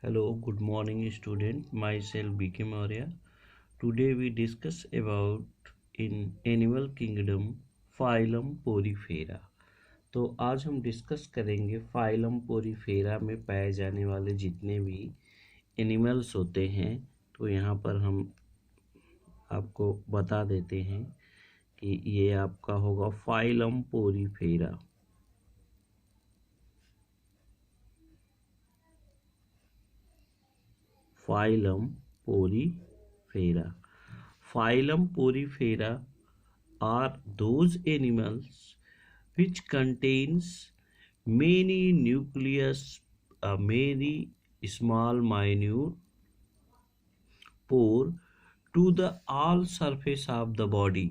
Hello, good morning student. Myself BK Maurya. Today we discuss about in animal kingdom phylum Porifera. तो आज हम discuss करेंगे phylum Porifera में पाए जाने वाले जितने भी एनिमल्स होते हैं। तो यहाँ पर हम आपको बता देते हैं कि ये आपका होगा phylum Porifera. Phylum Porifera. Phylum Porifera are those animals which contains many nucleus, many small minute pore to the all surface of the body.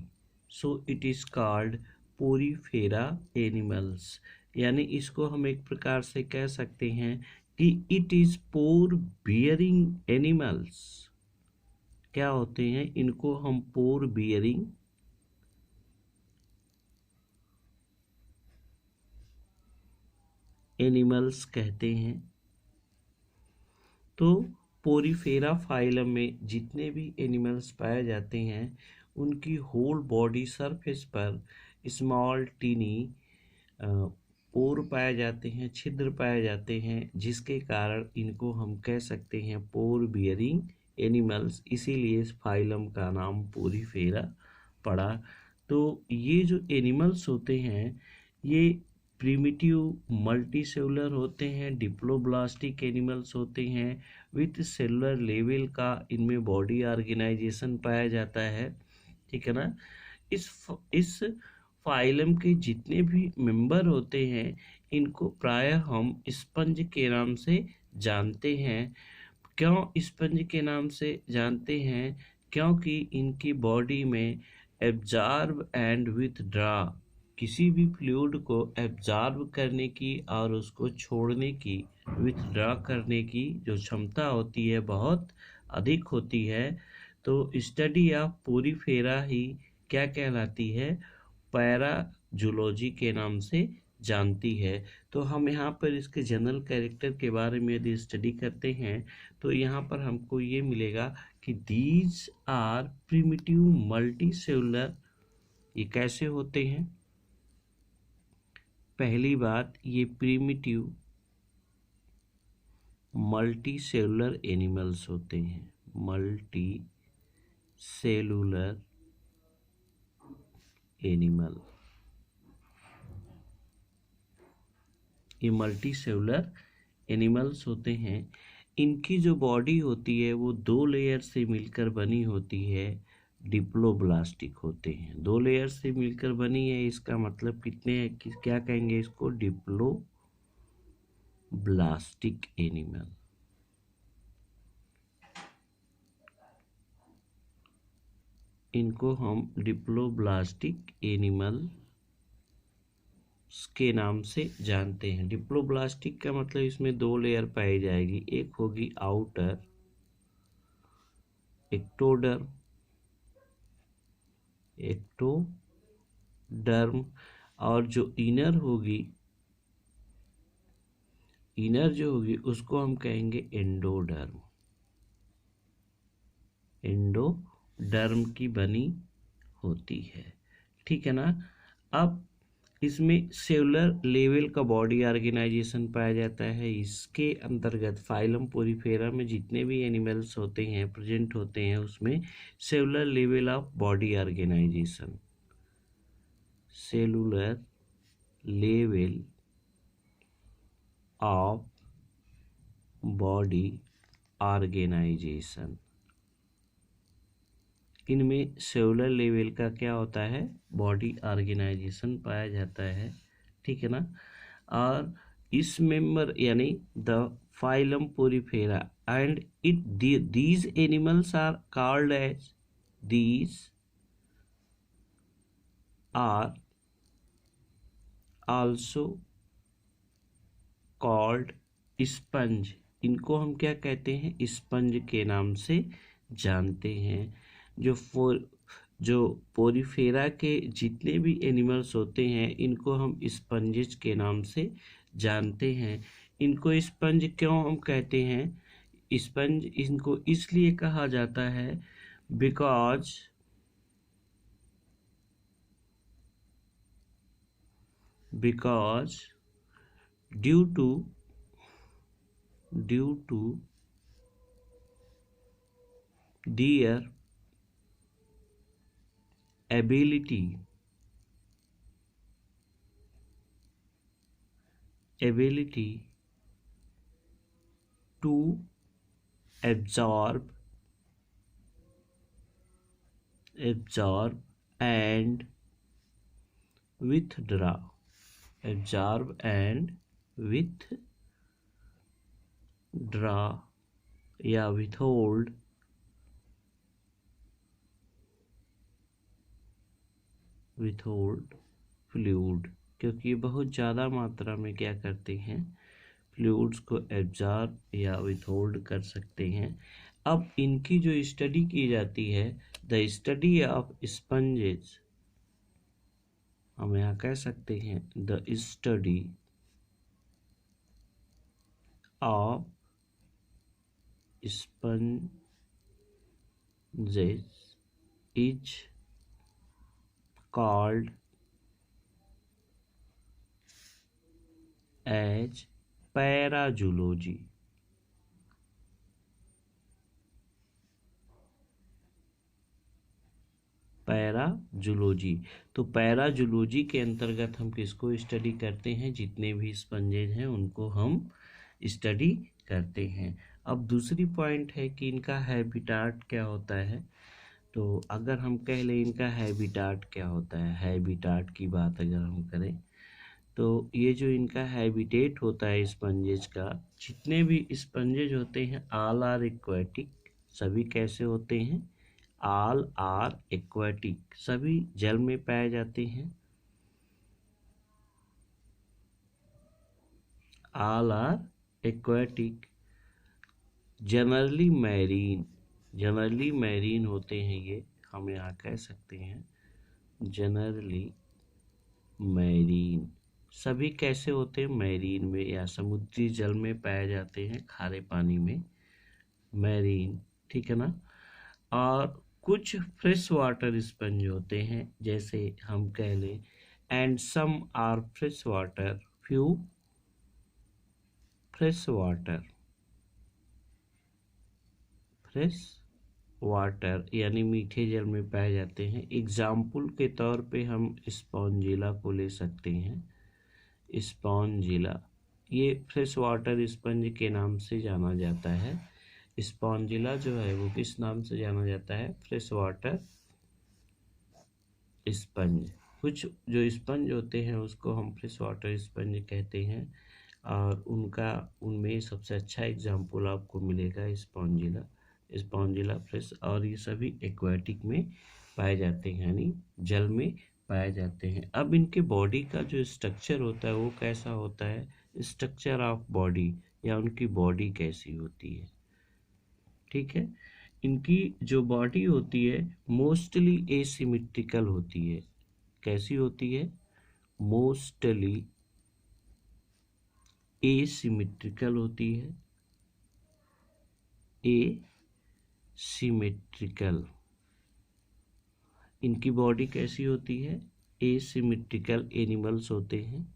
So it is called Porifera animals. यानी इसको हम एक प्रकार से कह सकते हैं कि it is pour bearing animals. क्या होते हैं? इनको हम पोर बियरिंग एनिमल्स कहते हैं। तो पोरीफेरा फाइलम में जितने भी एनिमल्स पाए जाते हैं उनकी होल बॉडी सरफेस पर स्मॉल टीनी पोर पाए जाते हैं, छिद्र पाए जाते हैं, जिसके कारण इनको हम कह सकते हैं पोर बियरिंग एनिमल्स। इसीलिए इस फाइलम का नाम पोरीफेरा पड़ा। तो ये जो एनिमल्स होते हैं ये प्रिमिटिव मल्टीसेलुलर होते हैं, डिप्लोब्लास्टिक एनिमल्स होते हैं, विथ सेलुलर लेवल का इनमें बॉडी ऑर्गेनाइजेशन पाया जाता है। ठीक है ना। इस फाइलम के जितने भी मेंबर होते हैं इनको प्रायः हम स्पंज के नाम से जानते हैं। क्यों स्पंज के नाम से जानते हैं? क्योंकि इनकी बॉडी में एब्जॉर्ब एंड विथड्रॉ, किसी भी फ्लूइड को एब्जॉर्ब करने की और उसको छोड़ने की, विथड्रॉ करने की जो क्षमता होती है बहुत अधिक होती है। तो स्टडी ऑफ पोरीफेरा ही क्या कहलाती है? पैराजूलॉजी के नाम से जानती है। तो हम यहाँ पर इसके जनरल कैरेक्टर के बारे में यदि स्टडी करते हैं तो यहाँ पर हमको ये मिलेगा कि दीज आर प्रिमिटिव मल्टीसेलुलर। ये कैसे होते हैं? पहली बात, ये प्रिमिटिव मल्टीसेलुलर एनिमल्स होते हैं। मल्टी सेलुलर एनिमल, ये मल्टीसेलुलर एनिमल्स होते हैं। इनकी जो बॉडी होती है वो 2 लेयर से मिलकर बनी होती है, डिप्लोब्लास्टिक होते हैं। 2 लेयर से मिलकर बनी है, इसका मतलब कितने है कि क्या कहेंगे इसको? Diploblastic animal. इनको हम डिप्लोब्लास्टिक एनिमल के नाम से जानते हैं। डिप्लोब्लास्टिक का मतलब इसमें 2 लेयर पाई जाएगी। एक होगी आउटर एक्टोडर्म, और जो इनर जो होगी उसको हम कहेंगे एंडोडर्म की बनी होती है। ठीक है ना। अब इसमें सेलुलर लेवल का बॉडी ऑर्गेनाइजेशन पाया जाता है। इसके अंतर्गत फाइलम पोरीफेरा में जितने भी एनिमल्स होते हैं, प्रेजेंट होते हैं, उसमें cellular level of body organisation, cellular level of body organisation, इनमें सेलुलर लेवल का क्या होता है? बॉडी ऑर्गेनाइजेशन पाया जाता है। ठीक है ना। और इस मेंबर यानी the phylum Porifera and these animals are called as, these are also called sponge. इनको हम क्या कहते हैं? स्पंज के नाम से जानते हैं। जो पोरीफेरा के जितने भी एनिमल्स होते हैं इनको हम स्पंजेस के नाम से जानते हैं। इनको स्पंज क्यों हम कहते हैं? स्पंज इनको इसलिए कहा जाता है because due to their ability to absorb and withdraw या withhold फ्लूइड, क्योंकि ये बहुत ज़्यादा मात्रा में क्या करते हैं, फ्लूइड्स को एब्जॉर्ब या विथहोल्ड कर सकते हैं। अब इनकी जो स्टडी की जाती है, द स्टडी ऑफ स्पंजेस, हम यहाँ कह सकते हैं the study of sponges is called as पैराजूलॉजी। तो पैराजूलॉजी के अंतर्गत हम किसको स्टडी करते हैं, जितने भी स्पंजेज हैं उनको हम स्टडी करते हैं। अब दूसरी पॉइंट है कि इनका हैबिटाट क्या होता है। तो अगर हम कह लें इनका हैबिटाट क्या होता है, हैबिटाट की बात अगर हम करें तो ये जो इनका हैबिटेट होता है स्पंजेज का, जितने भी स्पंजेज होते हैं ऑल आर एक्वाटिक, सभी कैसे होते हैं, ऑल आर एक्वाटिक, सभी जल में पाए जाते हैं। All are aquatic, generally marine होते हैं ये, हम यहाँ कह सकते हैं जनरली मैरीन, सभी कैसे होते हैं, मैरीन में या समुद्री जल में पाए जाते हैं, खारे पानी में, मैरीन, ठीक है ना। और कुछ फ्रेश वाटर स्पंज होते हैं, जैसे हम कह लें and some are fresh water, few fresh water यानी मीठे जल में पाए जाते हैं। एग्जाम्पल के तौर पे हम स्पॉन्जिला को ले सकते हैं। स्पॉन्जिला ये फ्रेश वाटर स्पंज के नाम से जाना जाता है। स्पॉन्जिला जो है वो किस नाम से जाना जाता है, फ्रेश वाटर स्पंज। कुछ जो स्पंज होते हैं उसको हम फ्रेश वाटर स्पंज कहते हैं, और उनमें सबसे अच्छा एग्जाम्पल आपको मिलेगा स्पॉन्जिला फ्रेश, और ये सभी एक्वाटिक में पाए जाते हैं, यानी जल में पाए जाते हैं। अब इनके बॉडी का जो स्ट्रक्चर होता है वो कैसा होता है, स्ट्रक्चर ऑफ बॉडी या उनकी बॉडी कैसी होती है, ठीक है। इनकी जो बॉडी होती है मोस्टली एसिमेट्रिकल होती है। कैसी होती है, मोस्टली एसिमेट्रिकल होती है। एसिमेट्रिकल, इनकी बॉडी कैसी होती है, एसिमेट्रिकल एनिमल्स होते हैं,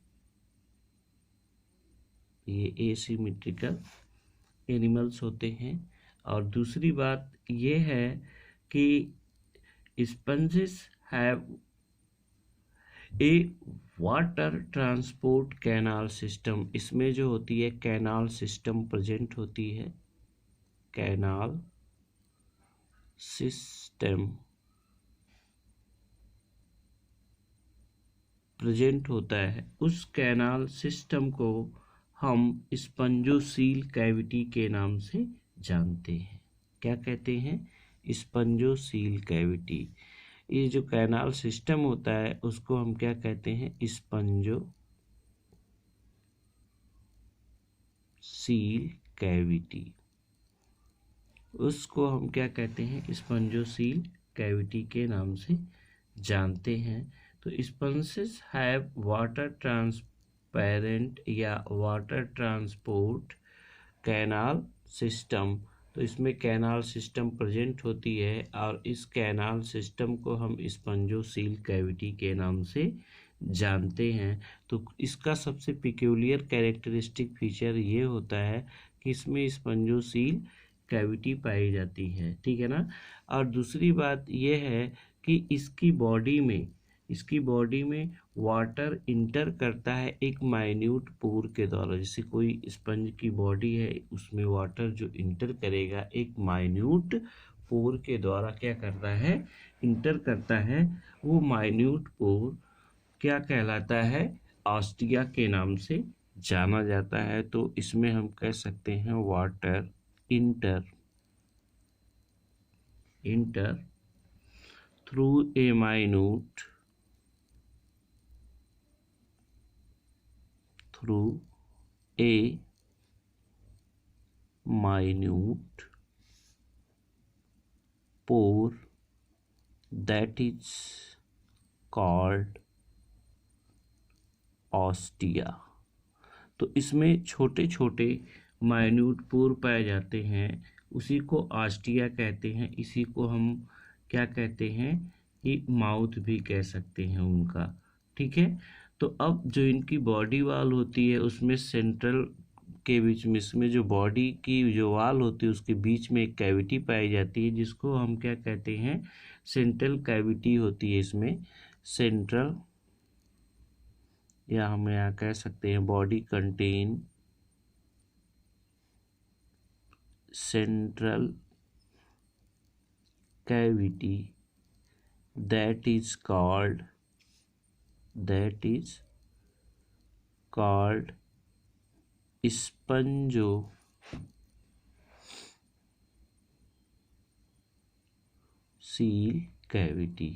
ये एसिमेट्रिकल एनिमल्स होते हैं। और दूसरी बात ये है कि sponges have a water transport canal system, इसमें जो होती है कैनाल सिस्टम प्रेजेंट होती है, कैनाल सिस्टम प्रेजेंट होता है। उस कैनाल सिस्टम को हम स्पंजोसील कैविटी के नाम से जानते हैं। क्या कहते हैं, स्पंजोसील कैविटी। ये जो कैनाल सिस्टम होता है उसको हम क्या कहते हैं, स्पंजोसील कैविटी, उसको हम क्या कहते हैं, स्पंजोसील कैविटी के नाम से जानते हैं। तो स्पंजेस हैव वाटर ट्रांसपेरेंट या वाटर ट्रांसपोर्ट कैनाल सिस्टम, तो इसमें कैनाल सिस्टम प्रेजेंट होती है और इस कैनाल सिस्टम को हम स्पंजोसील कैविटी के नाम से जानते हैं। तो इसका सबसे पिक्यूलियर कैरेक्टरिस्टिक फीचर ये होता है कि इसमें स्पंजोसील कैविटी पाई जाती है, ठीक है ना। और दूसरी बात ये है कि इसकी बॉडी में वाटर इंटर करता है एक माइन्यूट पोर के द्वारा। जैसे कोई स्पंज की बॉडी है, उसमें वाटर जो इंटर करेगा एक माइन्यूट पोर के द्वारा क्या करता है, इंटर करता है। वो माइन्यूट पोर क्या कहलाता है, ऑस्टिया के नाम से जाना जाता है। तो इसमें हम कह सकते हैं water enter through a minute pore that is called ostia। तो इसमें छोटे छोटे माइन्यूट पोर पाए जाते हैं, उसी को ऑस्टिया कहते हैं। इसी को हम क्या कहते हैं कि माउथ भी कह सकते हैं उनका, ठीक है। तो अब जो इनकी बॉडी वाल होती है उसमें सेंट्रल के बीच में, इसमें जो बॉडी की जो वाल होती है उसके बीच में एक कैविटी पाई जाती है जिसको हम क्या कहते हैं, सेंट्रल कैविटी होती है इसमें। सेंट्रल, या हम यहाँ कह सकते हैं body contain central cavity that is called spongocoel cavity,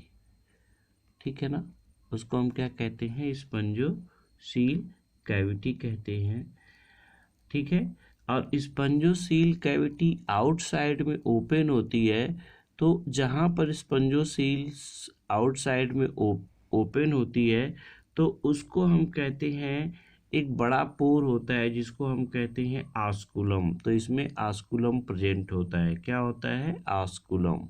ठीक है ना। उसको हम क्या कहते हैं, स्पंजोसील कैविटी कहते हैं, ठीक है। और स्पंजोसील कैविटी आउटसाइड में ओपन होती है। तो जहाँ पर स्पंजोसील आउटसाइड में ओपन होती है तो उसको हम कहते हैं, एक बड़ा पोर होता है जिसको हम कहते हैं आस्कुलम। तो इसमें आस्कुलम प्रेजेंट होता है। क्या होता है, आस्कुलम,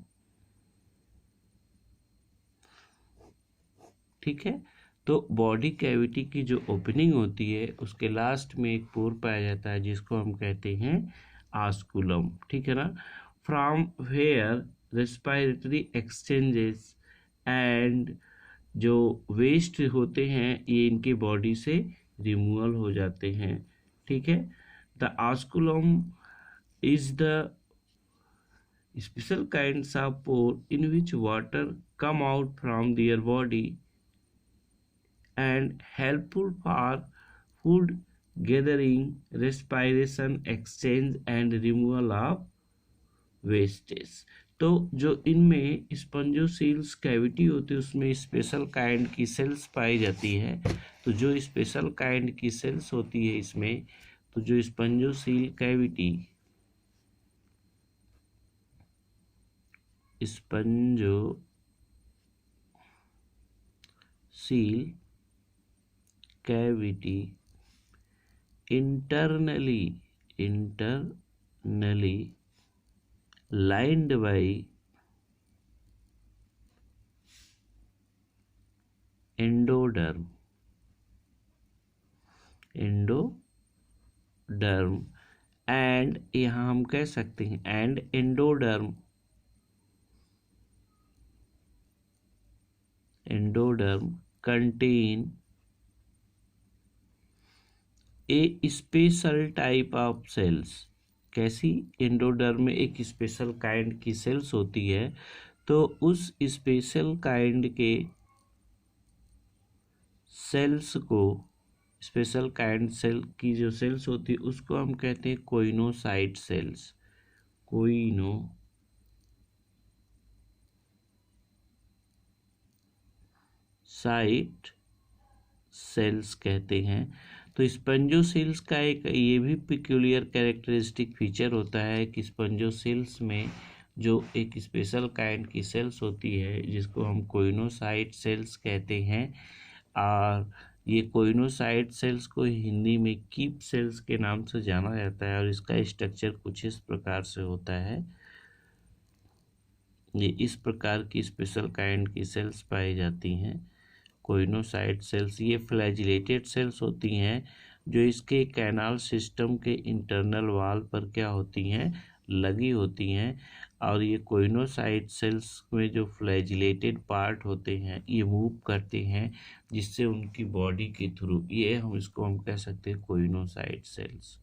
ठीक है। तो बॉडी कैविटी की जो ओपनिंग होती है उसके लास्ट में एक पोर पाया जाता है जिसको हम कहते हैं आस्कुलम, ठीक है ना। From where respiratory exchanges and जो वेस्ट होते हैं ये इनके बॉडी से रिमूवल हो जाते हैं, ठीक है। The osculum is the special kinds of pore in which water come out from their body and helpful for food gathering, respiration, exchange and removal of wastage। तो जो इनमें स्पंजोसील्स कैविटी होती है उसमें स्पेशल काइंड की सेल्स पाई जाती है। तो जो स्पेशल काइंड की सेल्स होती है इसमें, तो जो spongocoel cavity internally lined by endoderm and यहाँ हम कह सकते हैं and endoderm contain a special type of cells. कैसी, एंडोडर्म में एक स्पेशल काइंड की सेल्स होती है। तो उस स्पेशल काइंड के सेल्स को, स्पेशल काइंड सेल की जो सेल्स होती है उसको हम कहते हैं कोइनोसाइट सेल्स। कोइनोसाइट सेल्स कहते हैं। तो स्पंजोसेल्स का एक ये भी पिक्यूलियर कैरेक्टरिस्टिक फीचर होता है कि स्पंजोसेल्स में जो एक स्पेशल काइंड की सेल्स होती है जिसको हम कोइनोसाइट सेल्स कहते हैं, और ये कोइनोसाइट सेल्स को हिंदी में कीप सेल्स के नाम से जाना जाता है और इसका स्ट्रक्चर कुछ इस प्रकार से होता है। ये इस प्रकार की स्पेशल काइंड की सेल्स पाई जाती हैं कोइनोसाइट सेल्स। ये फ्लैजिलेटेड सेल्स होती हैं जो इसके कैनाल सिस्टम के इंटरनल वॉल पर क्या होती हैं, लगी होती हैं। और ये कोइनोसाइट सेल्स में जो फ्लैजिलेटेड पार्ट होते हैं ये मूव करते हैं, जिससे उनकी बॉडी के थ्रू ये हम कह सकते हैं कोइनोसाइट सेल्स,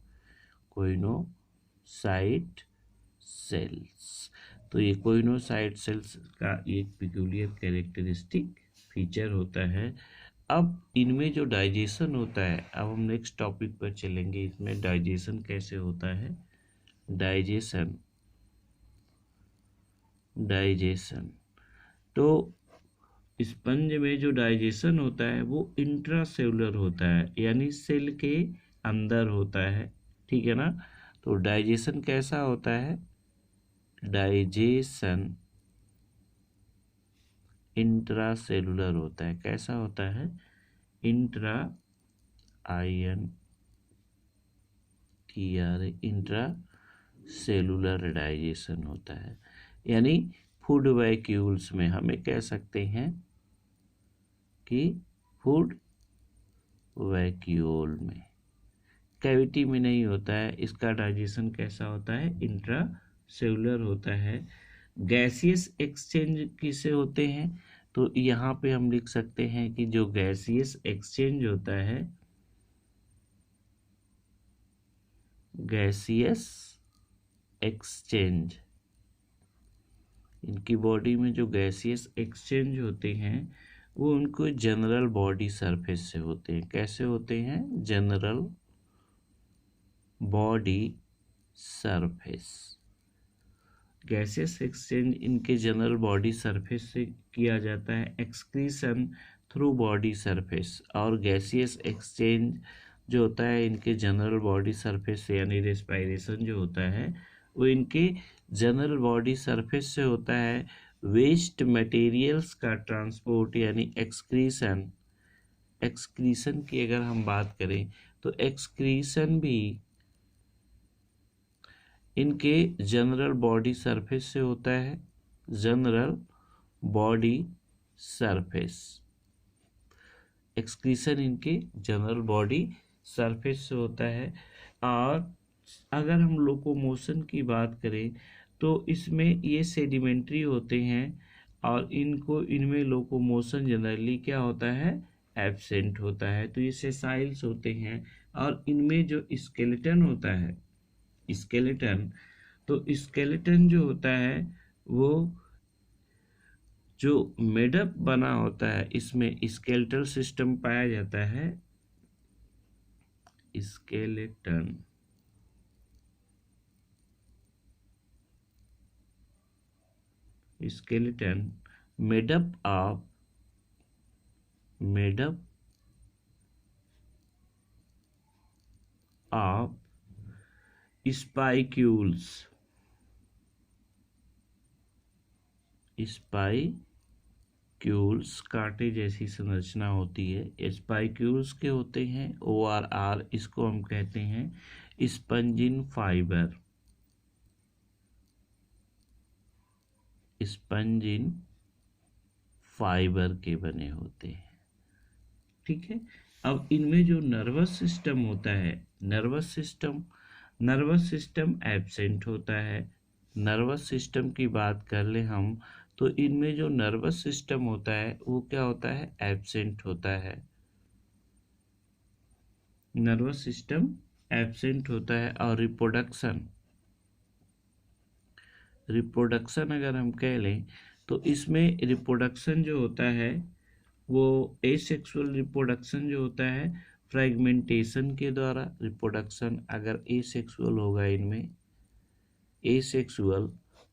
कोइनोसाइट सेल्स। तो ये कोइनोसाइट सेल्स का एक पिक्यूलियर कैरेक्टरिस्टिक फीचर होता है। अब इनमें जो डाइजेशन होता है, अब हम नेक्स्ट टॉपिक पर चलेंगे, इसमें डाइजेशन कैसे होता है। डाइजेशन तो स्पंज में जो डाइजेशन होता है वो इंट्रासेलुलर होता है, यानी सेल के अंदर होता है, ठीक है ना। तो डाइजेशन कैसा होता है, डाइजेशन इंट्रासेलुलर होता है। कैसा होता है, इंट्रासेलुलर डाइजेशन होता है। यानी फूड वैक्यूल्स में हमें कह सकते हैं कि फूड वैक्यूल में, कैविटी में नहीं होता है। इसका डाइजेशन कैसा होता है, इंट्रासेलुलर होता है। गैसियस एक्सचेंज किसे होते हैं, तो यहाँ पे हम लिख सकते हैं कि जो गैसियस एक्सचेंज होता है, गैसियस एक्सचेंज, इनकी बॉडी में जो गैसियस एक्सचेंज होते हैं वो उनको जनरल बॉडी सरफेस से होते हैं। कैसे होते हैं, general body surface. Gaseous exchange इनके जनरल बॉडी सरफेस से किया जाता है, एक्सक्रीशन थ्रू बॉडी सरफेस। और गैसियस एक्सचेंज जो होता है इनके जनरल बॉडी सरफेस से, यानी रेस्पायरेशन जो होता है वो इनके जनरल बॉडी सरफेस से होता है। वेस्ट मटेरियल्स का ट्रांसपोर्ट यानी एक्सक्रीशन, एक्सक्रीशन की अगर हम बात करें तो एक्सक्रीशन भी इनके जनरल बॉडी सरफेस से होता है, जनरल बॉडी सरफेस। एक्सक्रीशन इनके जनरल बॉडी सरफेस से होता है। और अगर हम लोकोमोशन की बात करें तो इसमें ये सेडिमेंट्री होते हैं और इनमें लोकोमोशन जनरली क्या होता है, एब्सेंट होता है। तो ये सेसाइल्स होते हैं। और इनमें जो स्केलेटन होता है, स्केलेटन, तो स्केलेटन जो होता है वो जो मेडअप बना होता है, इसमें स्केलेटल सिस्टम पाया जाता है। Skeleton made up of spicules, spicules कांटे जैसी संरचना होती है। स्पाइक्यूल्स के होते हैं ORR, इसको हम कहते हैं स्पंजिन फाइबर, स्पंजिन फाइबर के बने होते हैं, ठीक है। अब इनमें जो नर्वस सिस्टम होता है, नर्वस सिस्टम एब्सेंट होता है। नर्वस सिस्टम की बात कर ले हम तो इनमें जो नर्वस सिस्टम होता है वो क्या होता है, एब्सेंट होता है। नर्वस सिस्टम एब्सेंट होता है। और रिप्रोडक्शन अगर हम कह लें तो इसमें रिप्रोडक्शन जो होता है वो एसेक्सुअल रिप्रोडक्शन जो होता है फ्रैगमेंटेशन के द्वारा। रिप्रोडक्शन अगर एसेक्सुअल होगा इनमें, एसेक्सुअल,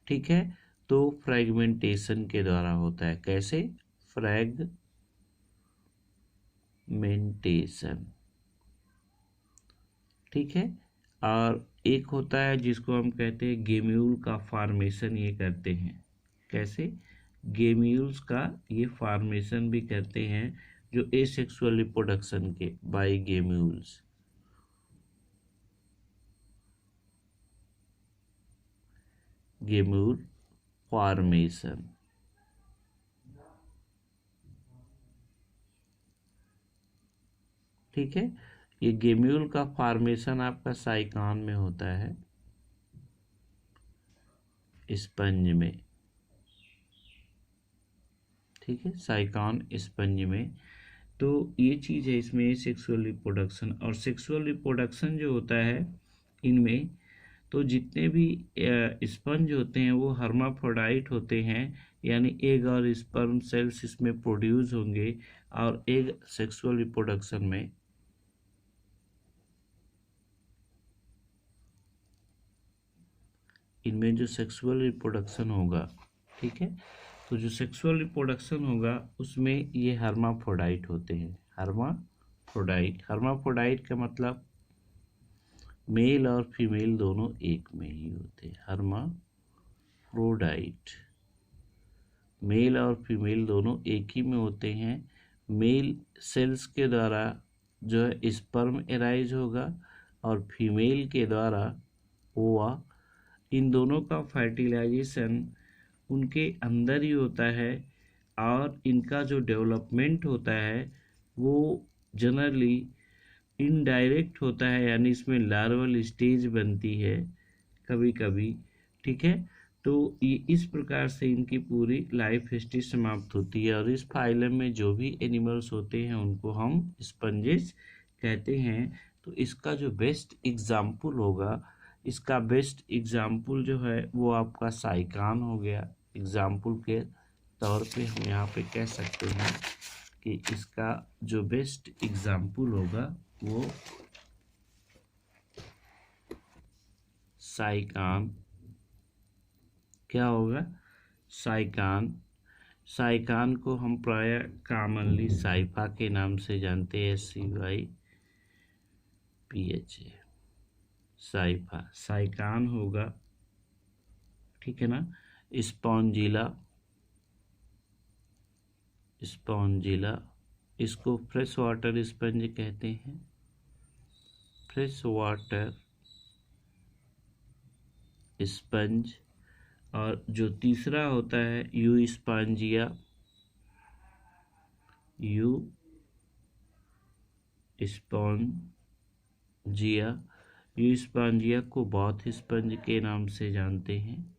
ठीक है, तो फ्रैगमेंटेशन के द्वारा होता है। कैसे, फ्रैगमेंटेशन, ठीक है। और एक होता है जिसको हम कहते हैं गेम्यूल का फॉर्मेशन, ये करते हैं। कैसे, गेम्यूल्स का ये फॉर्मेशन भी करते हैं जो एसेक्सुअल रिप्रोडक्शन के बाय गेम्यूल्स। गेम्यूल फॉर्मेशन, ठीक है। ये गेम्यूल का फॉर्मेशन आपका साइकान में होता है, स्पंज में, ठीक है, साइकान स्पंज में। तो ये चीज़ है इसमें सेक्सुअल रिप्रोडक्शन। और सेक्सुअल रिप्रोडक्शन जो होता है इनमें, तो जितने भी स्पंज होते हैं वो हर्माफ्रोडाइट होते हैं, यानी एग और स्पर्म सेल्स इसमें प्रोड्यूस होंगे। और एग सेक्सुअल रिप्रोडक्शन में इनमें जो सेक्सुअल रिप्रोडक्शन होगा, ठीक है, तो जो सेक्सुअल रिप्रोडक्शन होगा उसमें ये हर्माफ्रोडाइट होते हैं। हर्माफ्रोडाइट, हर्माफ्रोडाइट का मतलब मेल और फीमेल दोनों एक में ही होते हैं। हर्माफ्रोडाइट, मेल और फीमेल दोनों एक ही में होते हैं। मेल सेल्स के द्वारा जो है स्पर्म एराइज होगा और फीमेल के द्वारा ओवा। इन दोनों का फर्टिलाइजेशन उनके अंदर ही होता है और इनका जो डेवलपमेंट होता है वो जनरली इनडायरेक्ट होता है, यानी इसमें लार्वल स्टेज बनती है कभी कभी, ठीक है। तो ये इस प्रकार से इनकी पूरी लाइफ हिस्ट्री समाप्त होती है। और इस फाइलम में जो भी एनिमल्स होते हैं उनको हम स्पंजेस कहते हैं। तो इसका जो बेस्ट एग्जाम्पल होगा, इसका बेस्ट एग्जाम्पल जो है वो आपका साइकान हो गया। एग्जाम्पल के तौर पे हम यहाँ पे कह सकते हैं कि इसका जो बेस्ट एग्जाम्पल होगा वो साइकान क्या होगा, साइकान। साइकान को हम प्राय कॉमनली साइफा के नाम से जानते हैं, SCYPHA, साइफा, साइकान होगा, ठीक है ना। स्पॉन्जिला, स्पॉन्जिला, इसको फ्रेश वाटर स्पंज कहते हैं, फ्रेश वाटर स्पंज। और जो तीसरा होता है you Spongia, you Spongia, you Spongia को बॉथ स्पंज के नाम से जानते हैं,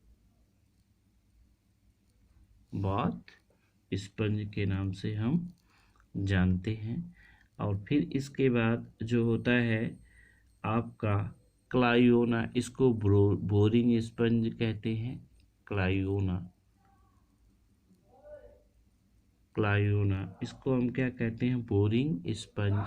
बॉथ स्पंज के नाम से हम जानते हैं। और फिर इसके बाद जो होता है आपका क्लायोना, इसको बोरिंग स्पंज कहते हैं, क्लायोना, क्लायोना, इसको हम क्या कहते हैं, बोरिंग स्पंज।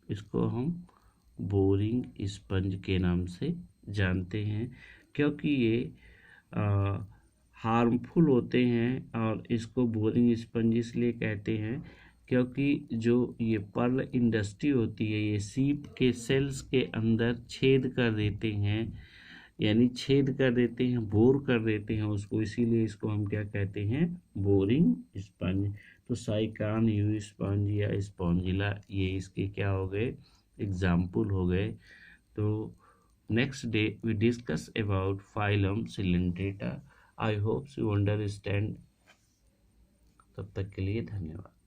इसको हम बोरिंग स्पंज के नाम से जानते हैं, क्योंकि ये हार्मफुल होते हैं। और इसको बोरिंग स्पंज इसलिए कहते हैं क्योंकि जो ये पर्ल इंडस्ट्री होती है ये सीप के सेल्स के अंदर छेद कर देते हैं, यानी छेद कर देते हैं, बोर कर देते हैं उसको, इसीलिए इसको हम क्या कहते हैं, बोरिंग स्पंज। तो साइकान, यू स्पंज या स्पॉन्जिला, ये इसके क्या हो गए, एग्जाम्पल हो गए। तो next day we discuss about phylum Coelenterata. I hope you understand. तब तक के लिए धन्यवाद।